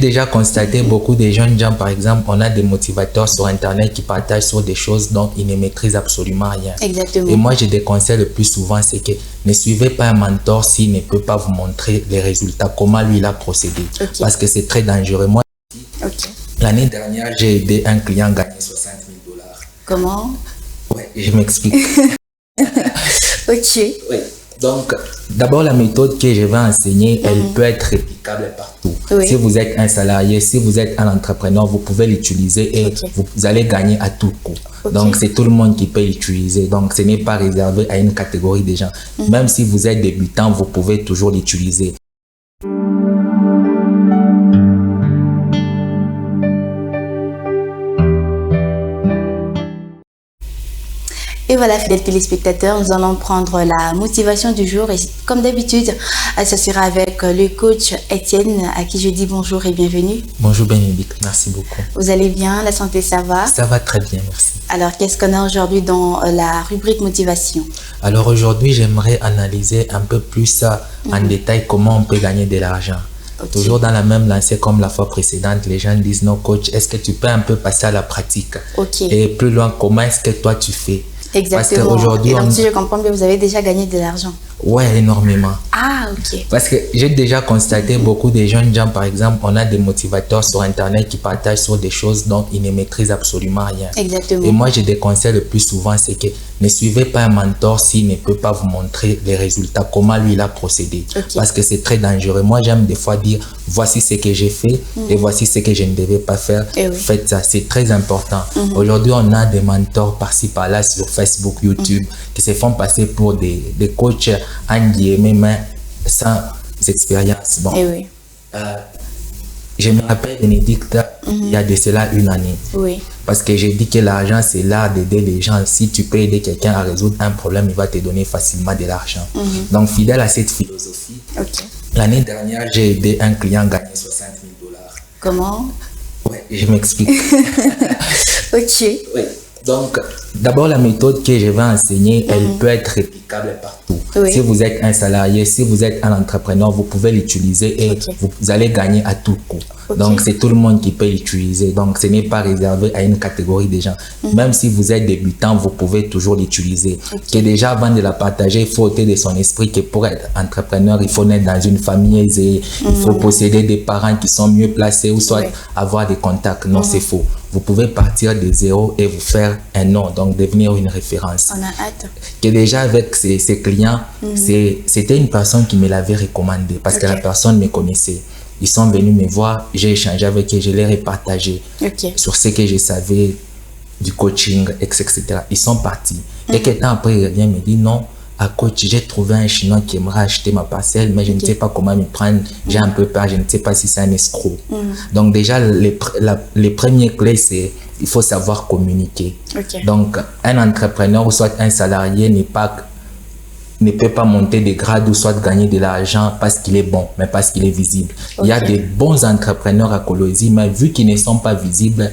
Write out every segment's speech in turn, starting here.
Déjà constaté beaucoup de jeunes gens, par exemple, on a des motivateurs sur Internet qui partagent sur des choses dont ils ne maîtrisent absolument rien. Exactement. Et moi, je déconseille le plus souvent, c'est que ne suivez pas un mentor s'il ne peut pas vous montrer les résultats, comment lui il a procédé. Okay. Parce que c'est très dangereux. Moi, Okay. l'année dernière, j'ai aidé un client gagner 60 000 $. Comment? Ouais, je m'explique. Ok. Oui. Donc, d'abord, la méthode que je vais enseigner, elle peut être réplicable partout. Oui. Si vous êtes un salarié, si vous êtes un entrepreneur, vous pouvez l'utiliser et vous allez gagner à tout coup. Donc, c'est tout le monde qui peut l'utiliser. Donc, ce n'est pas réservé à une catégorie de gens. Même si vous êtes débutant, vous pouvez toujours l'utiliser. Et voilà, fidèles téléspectateurs, nous allons prendre la motivation du jour. Et comme d'habitude, ça sera avec le coach Étienne, à qui je dis bonjour et bienvenue. Bonjour Bénédicte, merci beaucoup. Vous allez bien? La santé, ça va? Ça va très bien, merci. Alors, qu'est-ce qu'on a aujourd'hui dans la rubrique motivation? Alors aujourd'hui, j'aimerais analyser un peu plus en détail comment on peut gagner de l'argent. Okay. Toujours dans la même lancée comme la fois précédente, les gens disent non coach, est-ce que tu peux un peu passer à la pratique? Et plus loin, comment est-ce que toi tu fais? Exactement. Parce qu'aujourd'hui, donc si je comprends bien, vous avez déjà gagné de l'argent. Ouais, énormément. Ah, ok. Parce que j'ai déjà constaté beaucoup de jeunes gens, par exemple, on a des motivateurs sur Internet qui partagent sur des choses dont ils ne maîtrisent absolument rien. Exactement. Et moi, je déconseille le plus souvent, c'est que ne suivez pas un mentor s'il ne peut pas vous montrer les résultats, comment lui il a procédé. Parce que c'est très dangereux. Moi, j'aime des fois dire, voici ce que j'ai fait et voici ce que je ne devais pas faire. Faites ça, c'est très important. Aujourd'hui, on a des mentors par-ci, par-là sur Facebook, YouTube, qui se font passer pour des coachs en guillemets, mais sans expérience. Bon. Je me rappelle, Bénédicte, il y a de cela une année. Parce que j'ai dit que l'argent, c'est l'art d'aider les gens. Si tu peux aider quelqu'un à résoudre un problème, il va te donner facilement de l'argent. Donc, fidèle à cette philosophie, l'année dernière, j'ai aidé un client à gagner 60 000 $. Comment? Ouais, je m'explique. Ok. Oui. Donc, d'abord, la méthode que je vais enseigner, elle peut être réplicable partout. Si vous êtes un salarié, si vous êtes un entrepreneur, vous pouvez l'utiliser et vous allez gagner à tout coup. Donc, c'est tout le monde qui peut l'utiliser. Donc, ce n'est pas réservé à une catégorie de gens. Même si vous êtes débutant, vous pouvez toujours l'utiliser. Que déjà, avant de la partager, il faut ôter de son esprit que pour être entrepreneur, il faut naître dans une famille aisée, il faut posséder des parents qui sont mieux placés ou soit avoir des contacts. Non, c'est faux. Vous pouvez partir de zéro et vous faire un nom, donc devenir une référence. On a hâte. Que déjà avec ces clients, c'était une personne qui me l'avait recommandé parce que la personne me connaissait. Ils sont venus me voir, j'ai échangé avec eux, je leur ai partagé sur ce que je savais du coaching, etc. Ils sont partis. Quelques temps après, il revient me dit non, à coach, j'ai trouvé un Chinois qui aimerait acheter ma parcelle, mais je ne sais pas comment me prendre. J'ai un peu peur, je ne sais pas si c'est un escroc. Donc déjà, les premières clés, c'est il faut savoir communiquer. Donc, un entrepreneur ou soit un salarié ne peut pas monter des grades ou soit gagner de l'argent parce qu'il est bon, mais parce qu'il est visible. Il y a des bons entrepreneurs à Colosie, mais vu qu'ils ne sont pas visibles,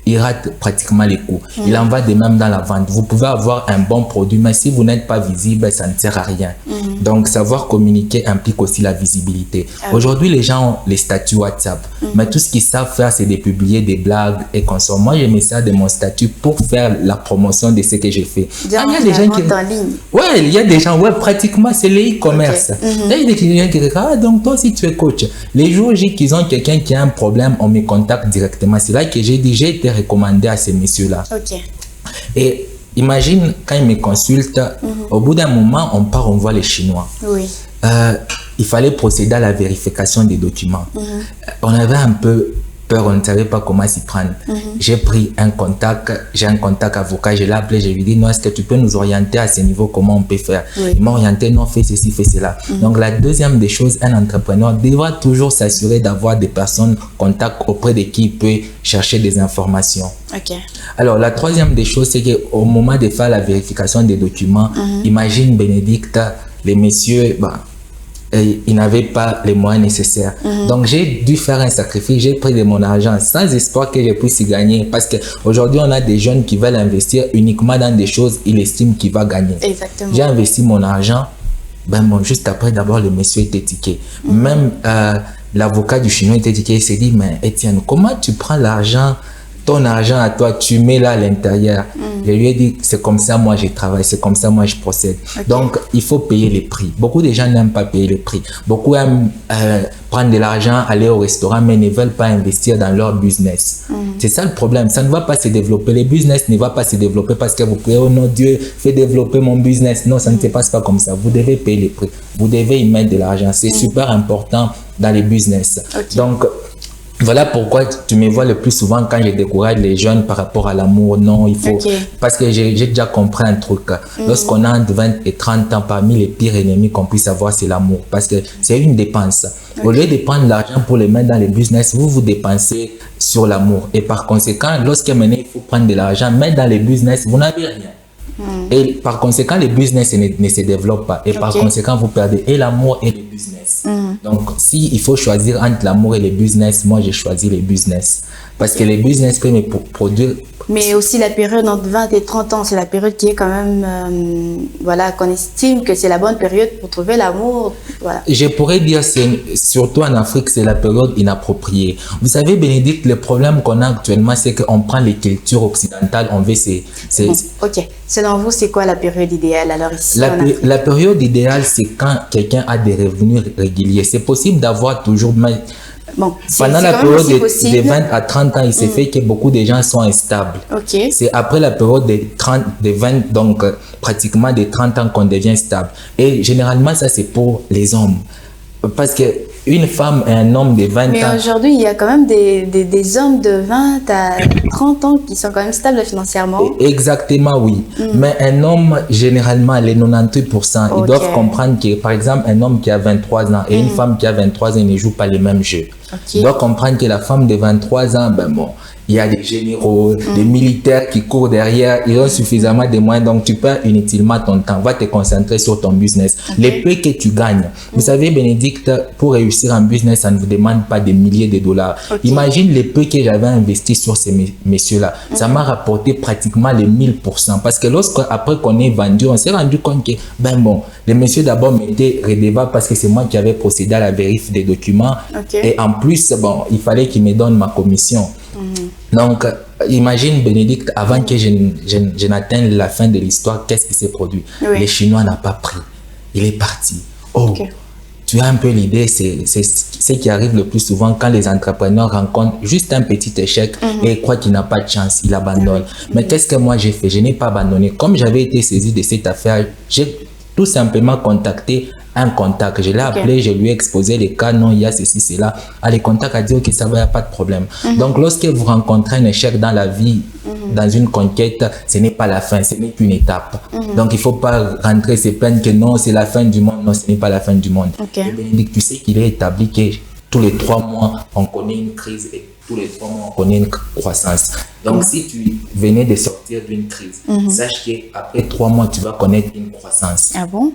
ils ratent pratiquement les coups. Il en va de même dans la vente. Vous pouvez avoir un bon produit, mais si vous n'êtes pas visible, ça ne sert à rien. Donc, savoir communiquer implique aussi la visibilité. Aujourd'hui, les gens ont les statuts WhatsApp, mais tout ce qu'ils savent faire, c'est de publier des blagues et consommer. Moi, je me sers de mon statut pour faire la promotion de ce que j'ai fait. Il y a des gens qui... en ligne. Ouais, il y a des gens, pratiquement, c'est le e-commerce. Il y a des clients qui disent, ah, donc toi, si tu es coach, les jours qu'ils ont quelqu'un qui a un problème, on me contacte directement. C'est là que j'ai dit, j'ai été recommandé à ces messieurs-là. Et imagine, quand ils me consultent, au bout d'un moment, on part, on voit les Chinois. Il fallait procéder à la vérification des documents. On avait un peu peur, on ne savait pas comment s'y prendre. J'ai pris un contact, j'ai un contact avocat, je l'ai appelé, je lui ai dit, non, est-ce que tu peux nous orienter à ce niveau, comment on peut faire? Il m'a orienté, non, fais ceci, fais cela. Donc la deuxième des choses, un entrepreneur devra toujours s'assurer d'avoir des personnes contacts auprès de qui il peut chercher des informations. Alors la troisième des choses, c'est qu'au moment de faire la vérification des documents, imagine Bénédicte, les messieurs, ils n'avaient pas les moyens nécessaires. Donc, j'ai dû faire un sacrifice. J'ai pris de mon argent sans espoir que je puisse y gagner. Parce qu'aujourd'hui, on a des jeunes qui veulent investir uniquement dans des choses qu'ils estiment qu'ils vont gagner. J'ai investi mon argent. Juste après, d'abord, le monsieur était tiqué. Même l'avocat du Chinois était dit qu'il s'est dit, mais Étienne, comment tu prends l'argent, ton argent à toi, tu mets là à l'intérieur. Je lui ai dit, c'est comme ça, moi, je travaille, c'est comme ça, moi, je procède. Donc, il faut payer les prix. Beaucoup de gens n'aiment pas payer les prix. Beaucoup aiment prendre de l'argent, aller au restaurant, mais ne veulent pas investir dans leur business. C'est ça le problème. Ça ne va pas se développer. Le business ne va pas se développer parce que vous priez, oh non, Dieu, fais développer mon business. Non, ça ne se passe pas comme ça. Vous devez payer les prix. Vous devez y mettre de l'argent. C'est super important dans les business. Donc, voilà pourquoi tu me vois le plus souvent quand je décourage les jeunes par rapport à l'amour. Non, il faut... Parce que j'ai déjà compris un truc. Lorsqu'on a entre 20 et 30 ans, parmi les pires ennemis qu'on puisse avoir, c'est l'amour. Parce que c'est une dépense. Au lieu de prendre l'argent pour le mettre dans les business, vous dépensez sur l'amour. Et par conséquent, lorsque maintenant il faut prendre de l'argent, mettre dans les business, vous n'avez rien. Et par conséquent, le business ne se développe pas. Et par conséquent, vous perdez et l'amour et le business. Donc, si il faut choisir entre l'amour et le business, moi, j'ai choisi le business. Parce que le business peut me produire... Mais aussi la période entre 20 et 30 ans, c'est la période qui est quand même... voilà, qu'on estime que c'est la bonne période pour trouver l'amour. Voilà. Je pourrais dire, surtout en Afrique, c'est la période inappropriée. Vous savez, Bénédicte, le problème qu'on a actuellement, c'est qu'on prend les cultures occidentales, on veut Ok. Selon vous, c'est quoi la période idéale alors ici la période idéale, c'est quand quelqu'un a des revenus réguliers. C'est possible d'avoir toujours... Bon, pendant la période de 20 à 30 ans, il s'est fait que beaucoup de gens sont instables. C'est après la période de 20, donc pratiquement de 30 ans qu'on devient stable. Et généralement, ça c'est pour les hommes. Parce que une femme et un homme de 20 ans... Mais aujourd'hui, il y a quand même des hommes de 20 à 30 ans qui sont quand même stables financièrement. Exactement, oui. Mais un homme, généralement, les 98%, ils doivent comprendre que, par exemple, un homme qui a 23 ans et une femme qui a 23 ans ne jouent pas les mêmes jeux. Ils doivent comprendre que la femme de 23 ans, ben bon, il y a des généraux, des militaires qui courent derrière, ils ont suffisamment de moyens, donc tu perds inutilement ton temps. Va te concentrer sur ton business. Les peu que tu gagnes. Vous savez, Bénédicte, pour réussir en business, ça ne vous demande pas des milliers de dollars. Imagine les peu que j'avais investi sur ces messieurs-là. Ça m'a rapporté pratiquement les 1000%. Parce que après qu'on ait vendu, on s'est rendu compte que, ben bon, les messieurs d'abord m'étaient redevables parce que c'est moi qui avais procédé à la vérif des documents. Et en plus, bon, il fallait qu'ils me donnent ma commission. Donc, imagine, Bénédicte, avant que je n'atteigne la fin de l'histoire, qu'est-ce qui s'est produit? Les Chinois n'ont pas pris. Il est parti. Tu as un peu l'idée, c'est ce qui arrive le plus souvent quand les entrepreneurs rencontrent juste un petit échec et croient qu'il n'a pas de chance, ils abandonnent. Mais qu'est-ce que moi j'ai fait? Je n'ai pas abandonné. Comme j'avais été saisi de cette affaire, j'ai tout simplement contacté un contact. Je l'ai appelé, je lui ai exposé les cas, non, il y a ceci, cela. Les contacts a dit, ok, ça va, il n'y a pas de problème. Donc, lorsque vous rencontrez un échec dans la vie, dans une conquête, ce n'est pas la fin, ce n'est qu'une étape. Donc, il ne faut pas rentrer se plaindre que non, c'est la fin du monde. Non, ce n'est pas la fin du monde. Et Bénédicte, tu sais qu'il est établi que tous les 3 mois, on connaît une crise et tous les 3 mois, on connaît une croissance. Donc, si tu venais de sortir d'une crise, sache qu'après 3 mois, tu vas connaître une croissance. Ah bon?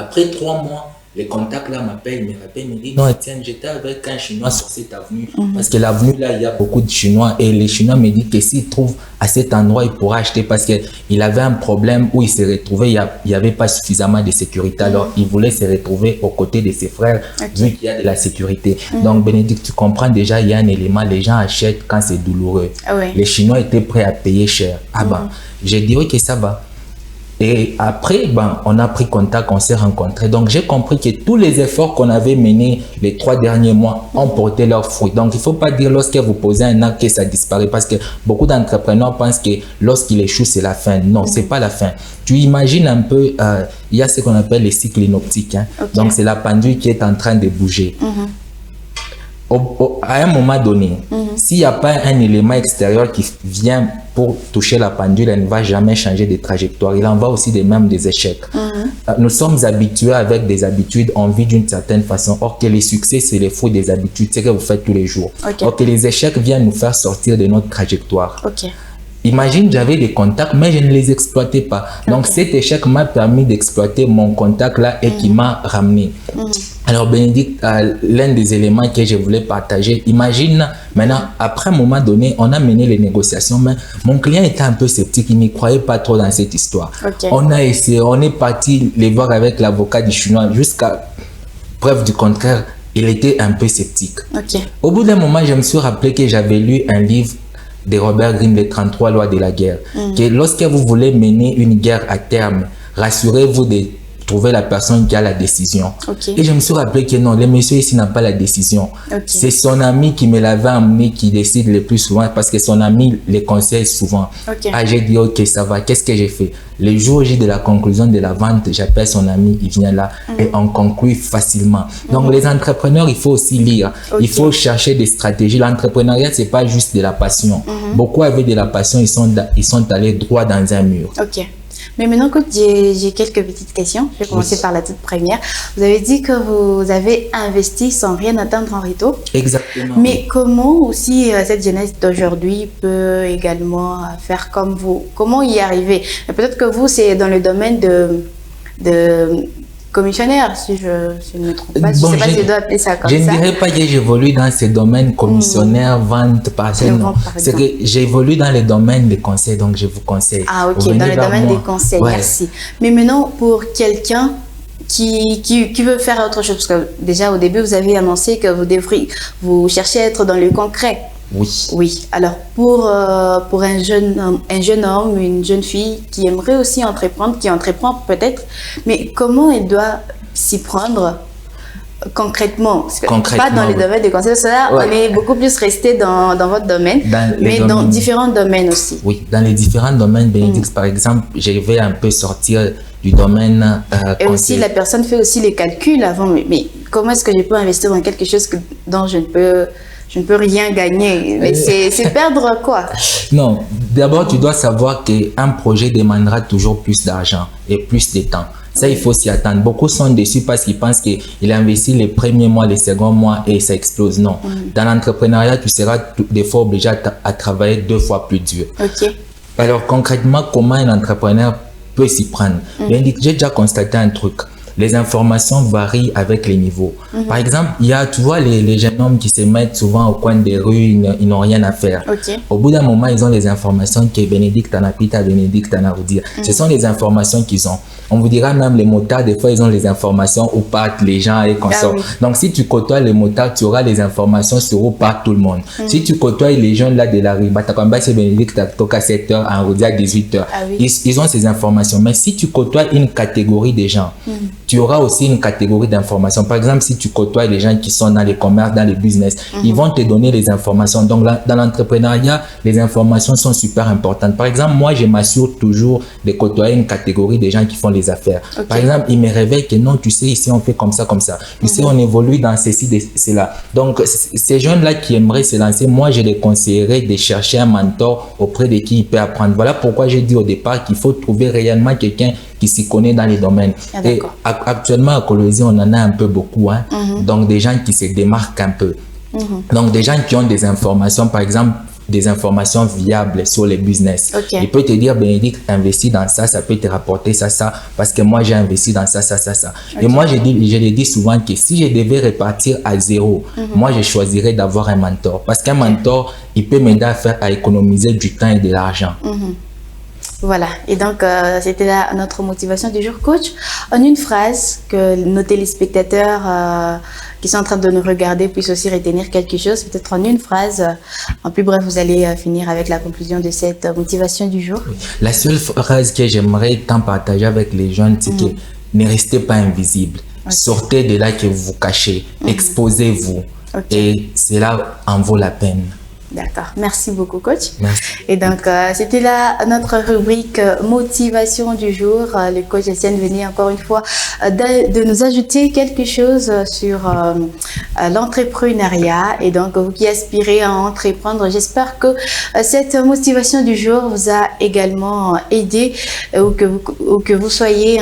Après 3 mois, les contacts là m'appellent, me disent non, Étienne, j'étais avec un Chinois sur cette avenue. Parce que l'avenue là, il y a beaucoup de Chinois. Et les Chinois me disent que s'il trouve à cet endroit, il pourra acheter parce qu'il avait un problème où il s'est retrouvé, il n'y avait pas suffisamment de sécurité. Alors, il voulait se retrouver aux côtés de ses frères, vu qu'il y a de la sécurité. Donc, Bénédicte, tu comprends déjà, il y a un élément, les gens achètent quand c'est douloureux. Les Chinois étaient prêts à payer cher. Ah ben, j'ai dit, ok, ça va. Et après, on a pris contact, on s'est rencontrés. Donc, j'ai compris que tous les efforts qu'on avait menés les 3 derniers mois ont porté leurs fruits. Donc, il ne faut pas dire lorsque vous posez un acte que ça disparaît. Parce que beaucoup d'entrepreneurs pensent que lorsqu'il échoue, c'est la fin. Non, ce n'est pas la fin. Tu imagines un peu, il y a ce qu'on appelle les cycles inoptiques. Donc, c'est la pendule qui est en train de bouger. À un moment donné, s'il n'y a pas un élément extérieur qui vient pour toucher la pendule, elle ne va jamais changer de trajectoire. Il en va aussi de même des échecs. Nous sommes habitués avec des habitudes, on vit d'une certaine façon. Or que les succès, c'est les fruits des habitudes, c'est ce que vous faites tous les jours. Or que les échecs viennent nous faire sortir de notre trajectoire. Imagine, j'avais des contacts, mais je ne les exploitais pas. Donc, cet échec m'a permis d'exploiter mon contact là et qui m'a ramené. Alors, Bénédicte, l'un des éléments que je voulais partager, imagine, maintenant, après un moment donné, on a mené les négociations, mais mon client était un peu sceptique, il n'y croyait pas trop dans cette histoire. On a essayé, on est parti les voir avec l'avocat du Chinois, jusqu'à preuve du contraire, il était un peu sceptique. Ok. Au bout d'un moment, je me suis rappelé que j'avais lu un livre de Robert Greene, les 33 lois de la guerre. Que lorsque vous voulez mener une guerre à terme, rassurez-vous de trouver la personne qui a la décision. Ok. Et je me suis rappelé que non, le monsieur ici n'a pas la décision. Ok. C'est son ami qui me l'avait amené qui décide le plus souvent parce que son ami le conseille souvent. Ok. Ah, j'ai dit, ok, ça va. Qu'est-ce que j'ai fait? Le jour J de la conclusion de la vente, j'appelle son ami, il vient là et on conclut facilement. Donc, les entrepreneurs, il faut aussi lire. Ok. Il faut chercher des stratégies. L'entrepreneuriat, c'est pas juste de la passion. Beaucoup avaient de la passion, ils sont allés droit dans un mur. Ok. Mais maintenant, coach, j'ai quelques petites questions. Je vais commencer par la toute première. Vous avez dit que vous avez investi sans rien attendre en retour. Exactement. Mais comment aussi cette jeunesse d'aujourd'hui peut également faire comme vous? Comment y arriver? Peut-être que vous, c'est dans le domaine de commissionnaire, si je ne me trompe pas. Je ne sais pas si je dois appeler ça comme ça. Je ne dirais pas que j'évolue dans ces domaines commissionnaire, vente, parcelle, non. C'est que j'évolue dans les domaines des conseils, donc je vous conseille. Ah, ok, dans le domaine des conseils, ouais. Merci. Mais maintenant, pour quelqu'un qui veut faire autre chose, parce que déjà au début, vous avez annoncé que vous cherchez à être dans le concret. Oui. Oui. Alors, pour un jeune homme, une jeune fille qui aimerait aussi entreprendre, qui entreprend peut-être, mais comment elle doit s'y prendre concrètement? Pas dans les domaines des conseils, ça, ouais. On est beaucoup plus resté dans votre domaine, mais dans différents domaines aussi. Oui, dans les différents domaines, Bénédicte, par exemple, je vais un peu sortir du domaine et aussi, la personne fait aussi les calculs avant, mais comment est-ce que je peux investir dans quelque chose dont je ne peux rien gagner? Mais c'est perdre quoi? Non, d'abord, tu dois savoir qu'un projet demandera toujours plus d'argent et plus de temps. Ça, il faut s'y attendre. Beaucoup sont déçus parce qu'ils pensent qu'il investit les premiers mois, les seconds mois et ça explose. Non. Dans l'entrepreneuriat, tu seras des fois obligé à travailler 2 fois plus dur. Ok. Alors, concrètement, comment un entrepreneur peut s'y prendre? J'ai déjà constaté un truc. Les informations varient avec les niveaux. Par exemple, il y a, tu vois, les jeunes hommes qui se mettent souvent au coin des rues, ils n'ont rien à faire. Okay. Au bout d'un moment, ils ont les informations que Bénédicte en a pita, Bénédicte en a redire. Ce sont les informations qu'ils ont. On vous dira même les motards, des fois, ils ont les informations où partent les gens et consorts. Oui. Donc, si tu côtoies les motards, tu auras les informations sur où part tout le monde. Si tu côtoies les jeunes là de la rue, c'est Bénédicte, à 7h, en redire à 18h. Ah oui. Ils ont ces informations. Mais si tu côtoies une catégorie de gens, tu auras aussi une catégorie d'informations. Par exemple, si tu côtoies les gens qui sont dans les commerces, dans les business, ils vont te donner les informations. Donc, dans l'entrepreneuriat, les informations sont super importantes. Par exemple, moi, je m'assure toujours de côtoyer une catégorie de gens qui font les affaires. Okay. Par exemple, ils me réveillent que non, tu sais, ici, on fait comme ça, comme ça. Tu sais, on évolue dans ceci, cela. Donc, ces jeunes-là qui aimeraient se lancer, moi, je les conseillerais de chercher un mentor auprès de qui il peut apprendre. Voilà pourquoi j'ai dit au départ qu'il faut trouver réellement quelqu'un qui s'y connaît dans les domaines. Ah, et actuellement, à Colosie, on en a un peu beaucoup. Hein? Donc, des gens qui se démarquent un peu. Donc, des gens qui ont des informations, par exemple, des informations viables sur les business. Okay. Il peut te dire, Bénédicte, investis dans ça, ça peut te rapporter ça, parce que moi, j'ai investi dans ça. Okay. Et moi, je le dis souvent que si je devais repartir à zéro, moi, je choisirais d'avoir un mentor. Parce qu'un mentor, il peut m'aider à économiser du temps et de l'argent. Voilà, et donc c'était là notre motivation du jour, coach. En une phrase, que nos téléspectateurs qui sont en train de nous regarder puissent aussi retenir quelque chose, peut-être en une phrase. En plus bref, vous allez finir avec la conclusion de cette motivation du jour. La seule phrase que j'aimerais tant partager avec les jeunes, c'est que ne restez pas invisible. Okay. Sortez de là que vous vous cachez, exposez-vous, et cela en vaut la peine. D'accord. Merci beaucoup, coach. Merci. Et donc, c'était là notre rubrique motivation du jour. Le coach Etienne venait encore une fois de nous ajouter quelque chose sur l'entrepreneuriat. Et donc, vous qui aspirez à entreprendre, j'espère que cette motivation du jour vous a également aidé ou que vous soyez